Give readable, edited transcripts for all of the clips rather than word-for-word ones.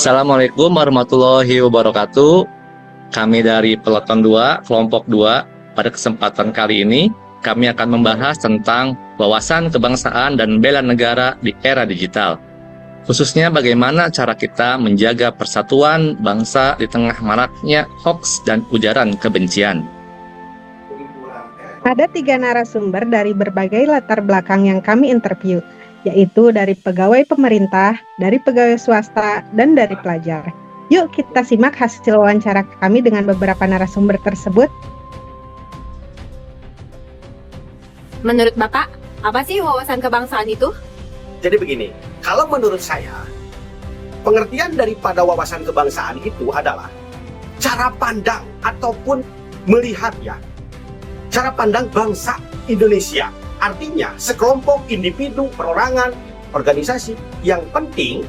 Assalamualaikum warahmatullahi wabarakatuh. Kami dari Peleton 2, Kelompok 2. Pada kesempatan kali ini, kami akan membahas tentang wawasan kebangsaan dan bela negara di era digital. Khususnya bagaimana cara kita menjaga persatuan bangsa di tengah maraknya hoaks dan ujaran kebencian. Ada 3 narasumber dari berbagai latar belakang yang kami interview, yaitu dari pegawai pemerintah, dari pegawai swasta, dan dari pelajar. Yuk kita simak hasil wawancara kami dengan beberapa narasumber tersebut. Menurut Bapak, apa sih wawasan kebangsaan itu? Jadi begini, kalau menurut saya, pengertian daripada wawasan kebangsaan itu adalah cara pandang ataupun melihat cara pandang bangsa Indonesia. Artinya, sekelompok individu, perorangan, organisasi yang penting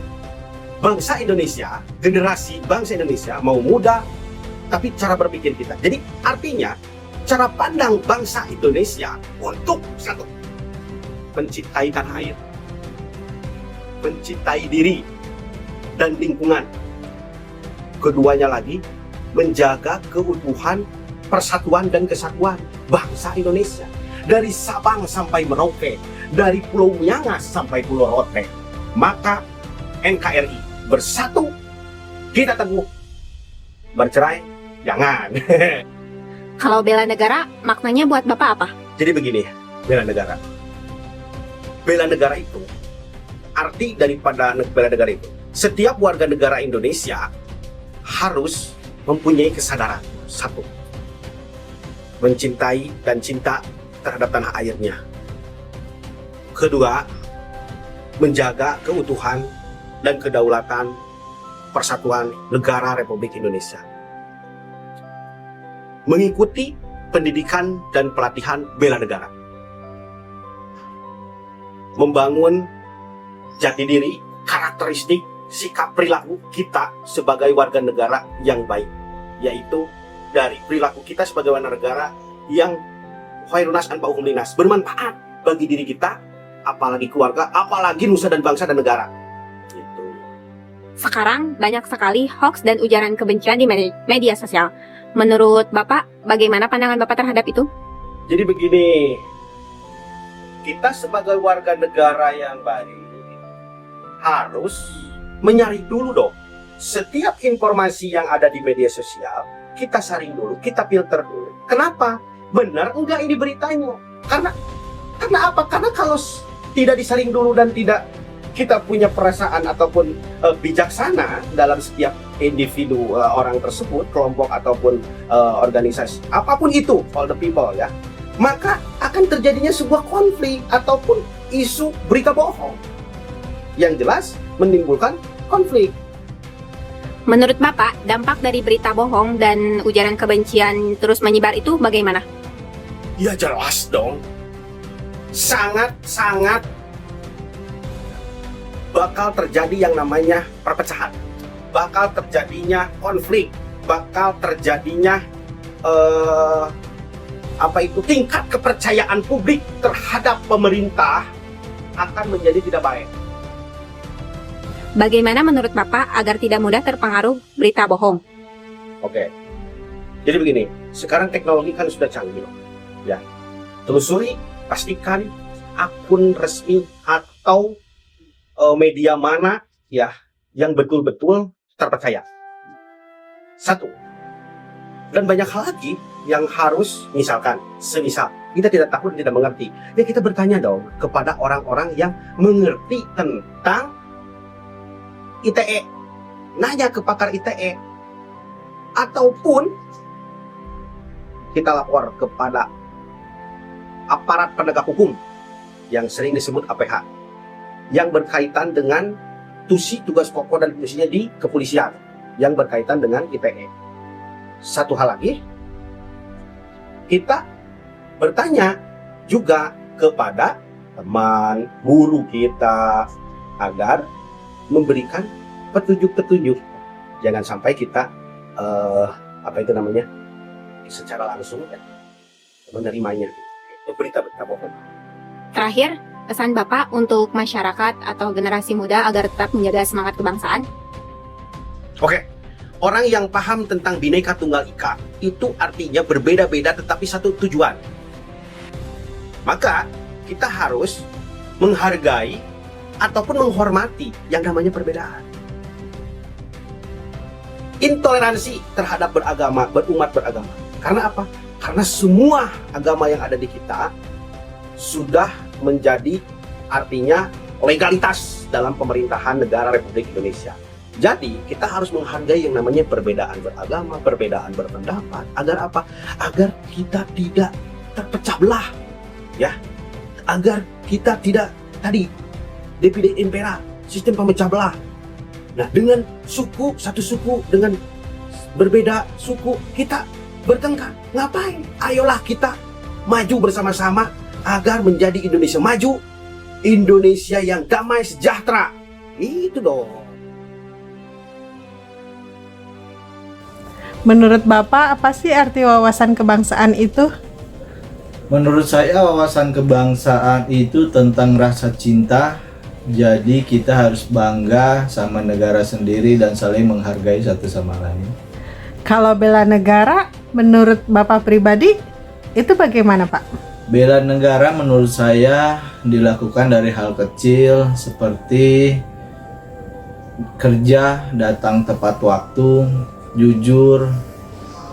bangsa Indonesia, generasi bangsa Indonesia, mau muda, tapi cara berpikir kita. Jadi, artinya, cara pandang bangsa Indonesia untuk satu, mencintai tanah air, mencintai diri dan lingkungan. Keduanya lagi, menjaga keutuhan, persatuan dan kesatuan bangsa Indonesia. Dari Sabang sampai Merauke, dari Pulau Miangas sampai Pulau Rote. Maka NKRI bersatu, kita teguh. Bercerai, jangan. Kalau bela negara, maknanya buat Bapak apa? Jadi begini, bela negara. Bela negara itu, arti daripada bela negara itu, setiap warga negara Indonesia harus mempunyai kesadaran. Satu, mencintai dan cinta terhadap tanah airnya. Kedua, menjaga keutuhan dan kedaulatan persatuan negara Republik Indonesia. Mengikuti pendidikan dan pelatihan bela negara. Membangun jati diri, karakteristik, sikap perilaku kita sebagai warga negara yang baik, yaitu dari perilaku kita sebagai warga negara yang khairunas anfa'uhum linnas, bermanfaat bagi diri kita, apalagi keluarga, apalagi nusa dan bangsa dan negara. Gitu. Sekarang banyak sekali hoaks dan ujaran kebencian di media sosial. Menurut Bapak, bagaimana pandangan Bapak terhadap itu? Jadi begini, kita sebagai warga negara yang baik harus menyaring dulu dong. Setiap informasi yang ada di media sosial, kita saring dulu, kita filter dulu. Kenapa? Benar enggak ini beritanya? Karena apa? Karena kalau tidak disaring dulu dan tidak kita punya perasaan ataupun bijaksana dalam setiap individu orang tersebut, kelompok ataupun organisasi, apapun itu, all the people ya, maka akan terjadinya sebuah konflik ataupun isu berita bohong yang jelas menimbulkan konflik. Menurut Bapak, dampak dari berita bohong dan ujaran kebencian terus menyebar itu bagaimana? Ya jelas dong, sangat bakal terjadi yang namanya perpecahan, bakal terjadinya konflik, bakal terjadinya tingkat kepercayaan publik terhadap pemerintah akan menjadi tidak baik. Bagaimana menurut Bapak agar tidak mudah terpengaruh berita bohong? Oke, jadi begini, sekarang teknologi kan sudah canggih ya. Telusuri, pastikan akun resmi atau media mana ya yang betul-betul terpercaya. Satu. Dan banyak hal lagi yang harus, semisal kita tidak tahu dan tidak mengerti, ya kita bertanya dong kepada orang-orang yang mengerti tentang ITE, nanya ke pakar ITE, ataupun kita lapor kepada aparat penegak hukum yang sering disebut APH, yang berkaitan dengan tugas pokok dan fungsinya di kepolisian yang berkaitan dengan ITE. Satu hal lagi, kita bertanya juga kepada teman, guru kita agar memberikan petunjuk-petunjuk. Jangan sampai kita secara langsung menerimanya berita-berita bohong. Terakhir, pesan Bapak untuk masyarakat atau generasi muda agar tetap menjaga semangat kebangsaan? Oke, orang yang paham tentang Bhinneka Tunggal Ika itu artinya berbeda-beda tetapi satu tujuan. Maka kita harus menghargai ataupun menghormati yang namanya perbedaan. Intoleransi terhadap beragama, berumat beragama. Karena apa? Karena semua agama yang ada di kita sudah menjadi artinya legalitas dalam pemerintahan negara Republik Indonesia. Jadi kita harus menghargai yang namanya perbedaan beragama, perbedaan berpendapat. Agar apa? Agar kita tidak terpecah belah, ya. Agar kita tidak tadi divide impera, sistem pemecah belah. Nah, dengan suku, satu suku dengan berbeda suku, kita bertengkar. Ngapain? Ayolah kita maju bersama-sama agar menjadi Indonesia maju, Indonesia yang damai sejahtera. Itu dong. Menurut Bapak, apa sih arti wawasan kebangsaan itu? Menurut saya wawasan kebangsaan itu tentang rasa cinta. Jadi kita harus bangga sama negara sendiri dan saling menghargai satu sama lain. Kalau bela negara, menurut Bapak pribadi, itu bagaimana Pak? Bela negara menurut saya dilakukan dari hal kecil seperti kerja, datang tepat waktu, jujur,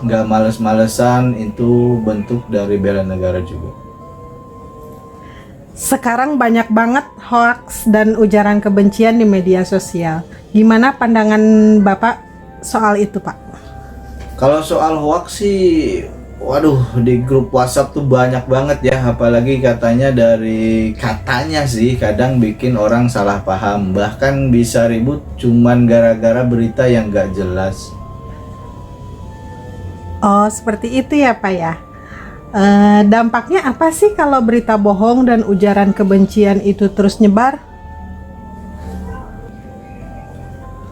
nggak males-malesan, itu bentuk dari bela negara juga. Sekarang banyak banget hoaks dan ujaran kebencian di media sosial. Gimana pandangan Bapak soal itu, Pak? Kalau soal hoaks sih, waduh, di grup WhatsApp tuh banyak banget ya, apalagi katanya sih kadang bikin orang salah paham, bahkan bisa ribut cuman gara-gara berita yang gak jelas. Oh, seperti itu ya, Pak ya. Dampaknya apa sih kalau berita bohong dan ujaran kebencian itu terus nyebar?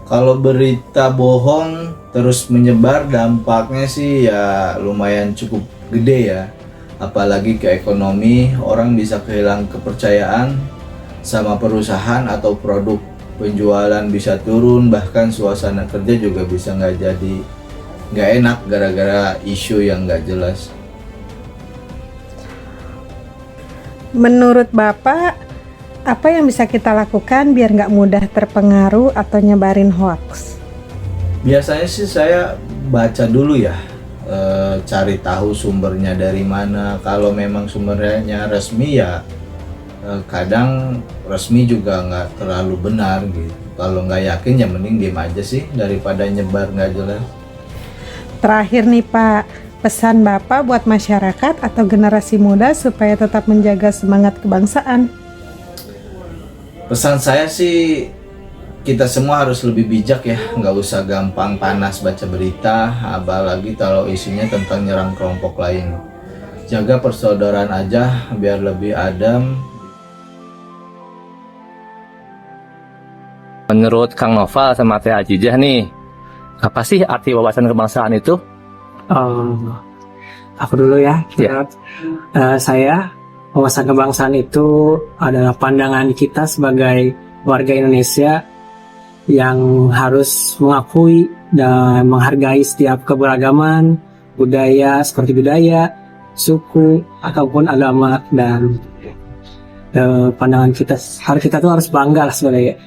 Kalau berita bohong terus menyebar, dampaknya sih ya lumayan cukup gede ya. Apalagi ke ekonomi, orang bisa kehilangan kepercayaan sama perusahaan atau produk. Penjualan bisa turun, bahkan suasana kerja juga bisa nggak enak gara-gara isu yang nggak jelas. Menurut Bapak, apa yang bisa kita lakukan biar nggak mudah terpengaruh atau nyebarin hoax? Biasanya sih saya baca dulu ya, cari tahu sumbernya dari mana. Kalau memang sumbernya resmi ya, kadang resmi juga nggak terlalu benar gitu. Kalau nggak yakin ya mending diem aja sih daripada nyebar nggak jelas. Terakhir nih Pak, pesan Bapak buat masyarakat atau generasi muda supaya tetap menjaga semangat kebangsaan. Pesan saya sih, kita semua harus lebih bijak ya, nggak usah gampang panas baca berita, apalagi kalau isinya tentang nyerang kelompok lain. Jaga persaudaraan aja biar lebih adem. Menurut Kang Nova sama Teh Ajijah nih, apa sih arti wawasan kebangsaan itu? Aku dulu ya. Ya. Saya, wawasan kebangsaan itu adalah pandangan kita sebagai warga Indonesia yang harus mengakui dan menghargai setiap keberagaman, budaya seperti budaya, suku, ataupun agama, dan pandangan kita tuh harus bangga lah sebagai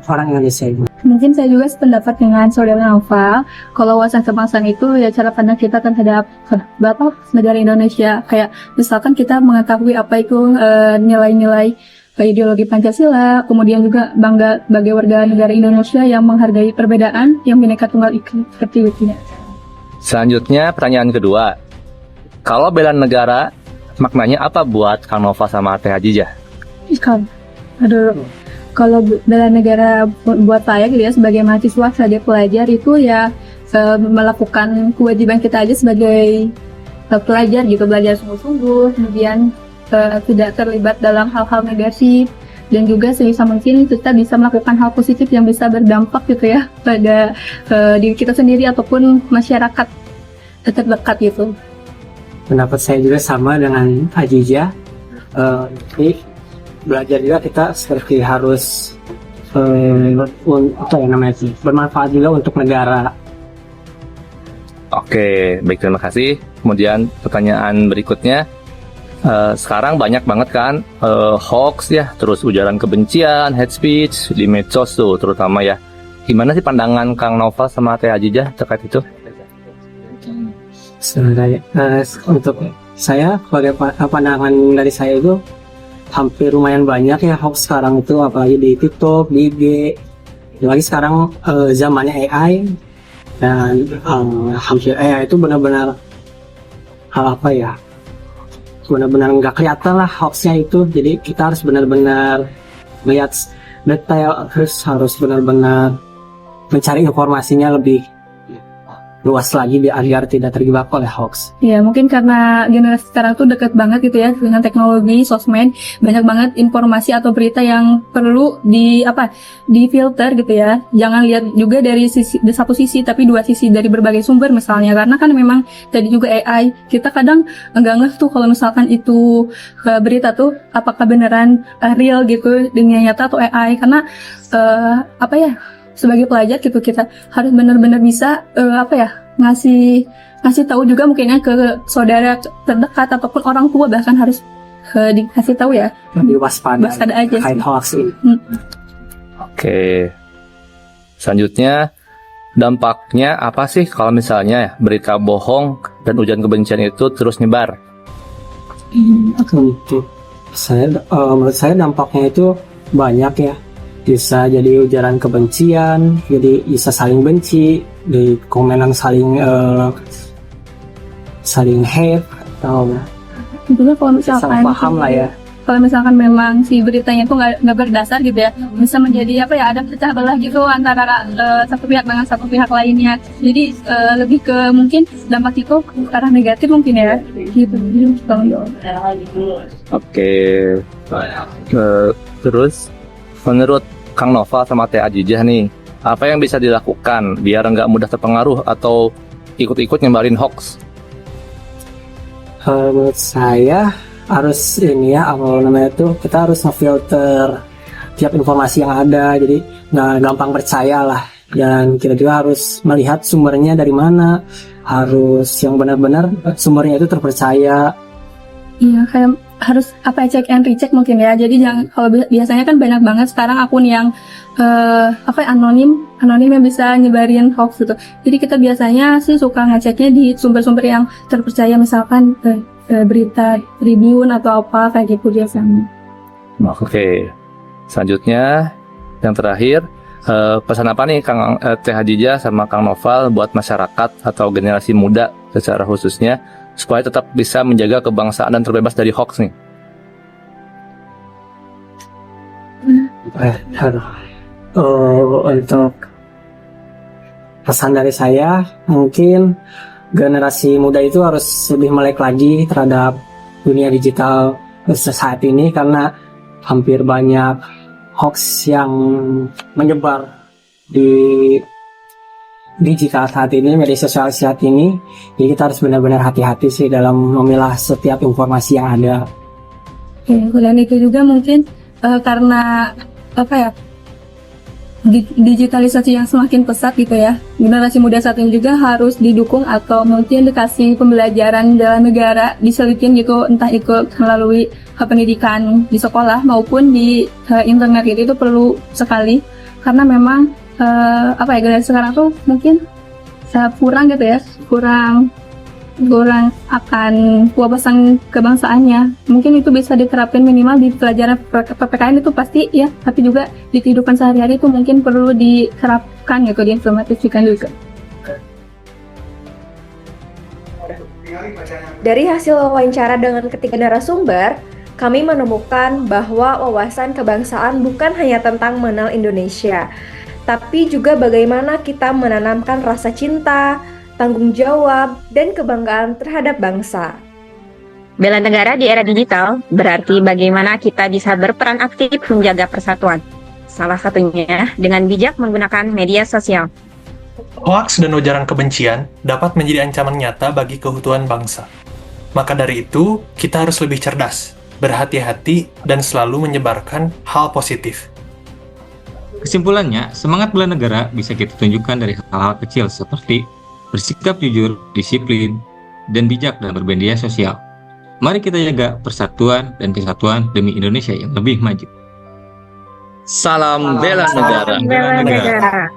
orang Indonesia. Mungkin saya juga sependapat dengan saudara Nova. Kalau wawasan kebangsaan itu ya cara pandang kita terhadap negara Indonesia. Kayak misalkan kita mengetahui apa itu nilai-nilai ideologi Pancasila, kemudian juga bangga sebagai warga negara Indonesia yang menghargai perbedaan, yang Bhinneka Tunggal Ika seperti itu. Selanjutnya pertanyaan kedua, kalau bela negara maknanya apa buat Kang Nova sama Teh Ajijah? Kalau bela negara buat saya gitu ya, sebagai mahasiswa, sebagai pelajar itu ya melakukan kewajiban kita aja sebagai pelajar gitu, belajar sungguh-sungguh, kemudian tidak terlibat dalam hal-hal negatif, dan juga sebisa mungkin kita bisa melakukan hal positif yang bisa berdampak gitu ya pada diri kita sendiri ataupun masyarakat terdekat gitu. Pendapat saya juga sama dengan Ajijah. Jadi belajar juga kita seperti harus apa ya namanya sih, bermanfaat juga untuk negara. Oke, baik, terima kasih. Kemudian pertanyaan berikutnya, sekarang banyak banget kan hoax ya, terus ujaran kebencian, hate speech di medsos tuh terutama ya. Gimana sih pandangan Kang Noval sama Teh Ajijah terkait itu? Sebenarnya untuk saya, sebagai pandangan dari saya itu hampir lumayan banyak ya hoax sekarang itu, apalagi di TikTok, di IG. Apalagi sekarang zamannya AI, dan hampir AI itu benar-benar apa ya, benar-benar nggak kelihatan lah hoaxnya itu. Jadi kita harus benar-benar lihat detail, harus benar-benar mencari informasinya lebih luas lagi agar tidak terjebak oleh hoax. Ya, mungkin karena generasi sekarang tuh dekat banget gitu ya dengan teknologi, sosmed, banyak banget informasi atau berita yang perlu difilter gitu ya. Jangan lihat juga dari satu sisi, tapi dua sisi dari berbagai sumber misalnya. Karena kan memang tadi juga AI, kita kadang enggak ngeh tuh kalau misalkan itu berita tuh apakah beneran real gitu, dunia nyata atau AI. Karena sebagai pelajar gitu kita harus benar-benar bisa ngasih tahu juga mungkin ya ke saudara terdekat ataupun orang tua, bahkan harus dikasih tahu ya, Lebih waspada aja terkait sih. hoax ini. Oke. Selanjutnya, dampaknya apa sih kalau misalnya berita bohong dan ujaran kebencian itu terus nyebar? Untuk menurut saya dampaknya itu banyak ya. Bisa jadi ujaran kebencian, jadi bisa saling benci, di komenan saling hate, atau Juga kalau salah misalkan paham lah ya. kalau misalkan memang si beritanya itu nggak berdasar gitu ya, bisa menjadi ada pecah belah gitu antara satu pihak dengan satu pihak lainnya. Jadi lebih ke mungkin dampak itu ke arah negatif mungkin ya gitu. Oke. Terus menurut Kang Noval sama Teh Ajijah nih, apa yang bisa dilakukan biar nggak mudah terpengaruh atau ikut-ikut nyebarin hoax? Menurut saya harus kita harus ngefilter tiap informasi yang ada, jadi nggak gampang percaya lah, dan kita juga harus melihat sumbernya dari mana, harus yang benar-benar sumbernya itu terpercaya. Iya, kayak harus check and recheck mungkin ya. Jadi jangan, kalau biasanya kan banyak banget sekarang akun yang anonim yang bisa nyebarin hoax gitu. Jadi kita biasanya sih suka ngeceknya di sumber-sumber yang terpercaya, misalkan berita Tribun atau apa kayak gitu biasanya. Oke. Selanjutnya, yang terakhir, pesan apa nih Kang Teh Ajijah sama Kang Noval buat masyarakat atau generasi muda secara khususnya supaya tetap bisa menjaga kebangsaan dan terbebas dari hoax nih? Untuk pesan dari saya, mungkin generasi muda itu harus lebih melek lagi terhadap dunia digital saat ini, karena hampir banyak hoax yang menyebar di digital saat ini, media sosial saat ini. Jadi kita harus benar-benar hati-hati sih dalam memilah setiap informasi yang ada. Dan itu juga mungkin karena digitalisasi yang semakin pesat gitu ya, generasi muda saat ini juga harus didukung atau mungkin dikasih pembelajaran dalam negara, diselipin gitu, entah itu melalui pendidikan di sekolah maupun di internet gitu. Itu perlu sekali, karena memang generasi sekarang tuh mungkin kurang gitu ya, kurang akan wawasan kebangsaannya. Mungkin itu bisa diterapkan minimal di pelajaran PPKN itu pasti ya, tapi juga di kehidupan sehari-hari itu mungkin perlu diterapkan gitu, diimplementasikan juga. Dari hasil wawancara dengan ketiga narasumber, kami menemukan bahwa wawasan kebangsaan bukan hanya tentang mengenal Indonesia, tapi juga bagaimana kita menanamkan rasa cinta, tanggung jawab, dan kebanggaan terhadap bangsa. Bela negara di era digital berarti bagaimana kita bisa berperan aktif menjaga persatuan. Salah satunya dengan bijak menggunakan media sosial. Hoaks dan ujaran kebencian dapat menjadi ancaman nyata bagi keutuhan bangsa. Maka dari itu, kita harus lebih cerdas, berhati-hati, dan selalu menyebarkan hal positif. Kesimpulannya, semangat bela negara bisa kita tunjukkan dari hal-hal kecil seperti bersikap jujur, disiplin, dan bijak dalam bermedia sosial. Mari kita jaga persatuan dan kesatuan demi Indonesia yang lebih maju. Salam bela negara. Bela negara.